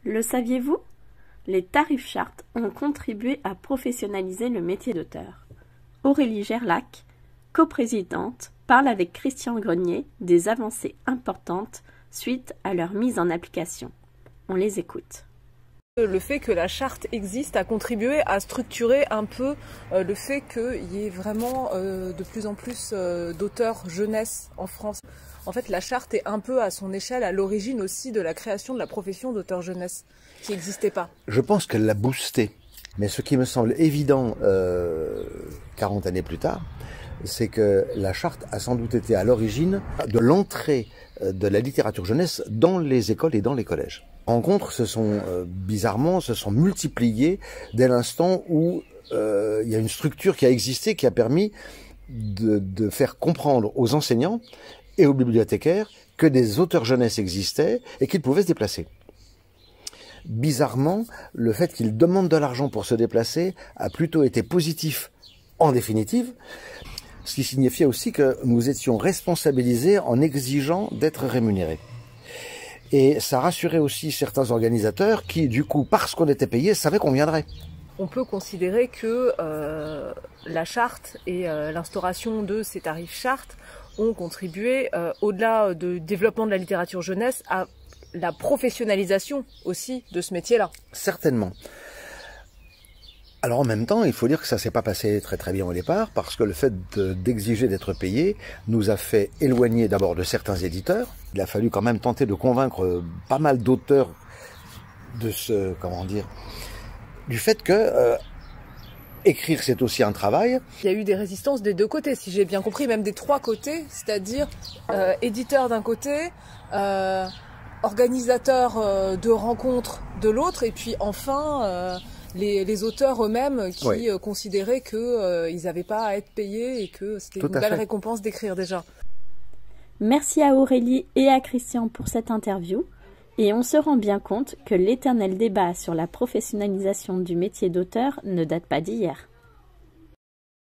Le saviez-vous? Les tarifs chartes ont contribué à professionnaliser le métier d'auteur. Aurélie Gerlach, coprésidente, parle avec Christian Grenier des avancées importantes suite à leur mise en application. On les écoute. Le fait que la charte existe a contribué à structurer un peu le fait qu'il y ait vraiment de plus en plus d'auteurs jeunesse en France. En fait, la charte est un peu à son échelle à l'origine aussi de la création de la profession d'auteur jeunesse, qui n'existait pas. Je pense qu'elle l'a boosté. Mais ce qui me semble évident 40 années plus tard, c'est que la charte a sans doute été à l'origine de l'entrée de la littérature jeunesse dans les écoles et dans les collèges. Les rencontres bizarrement se sont multipliées dès l'instant où il y a une structure qui a existé, qui a permis de faire comprendre aux enseignants et aux bibliothécaires que des auteurs jeunesse existaient et qu'ils pouvaient se déplacer. Bizarrement, le fait qu'ils demandent de l'argent pour se déplacer a plutôt été positif en définitive, ce qui signifiait aussi que nous étions responsabilisés en exigeant d'être rémunérés. Et ça rassurait aussi certains organisateurs qui, du coup, parce qu'on était payés, savaient qu'on viendrait. On peut considérer que la charte et l'instauration de ces tarifs chartes ont contribué, au-delà du développement de la littérature jeunesse, à la professionnalisation aussi de ce métier-là. Certainement. Alors en même temps, il faut dire que ça s'est pas passé très très bien au départ, parce que le fait d'exiger d'être payé nous a fait éloigner d'abord de certains éditeurs. Il a fallu quand même tenter de convaincre pas mal d'auteurs de du fait que écrire c'est aussi un travail. Il y a eu des résistances des deux côtés, si j'ai bien compris, même des trois côtés, c'est-à-dire éditeurs d'un côté, organisateurs de rencontres de l'autre, et puis enfin les auteurs eux-mêmes qui considéraient qu'ils n'avaient pas à être payés et que c'était une belle récompense d'écrire déjà. Merci à Aurélie et à Christian pour cette interview. Et on se rend bien compte que l'éternel débat sur la professionnalisation du métier d'auteur ne date pas d'hier.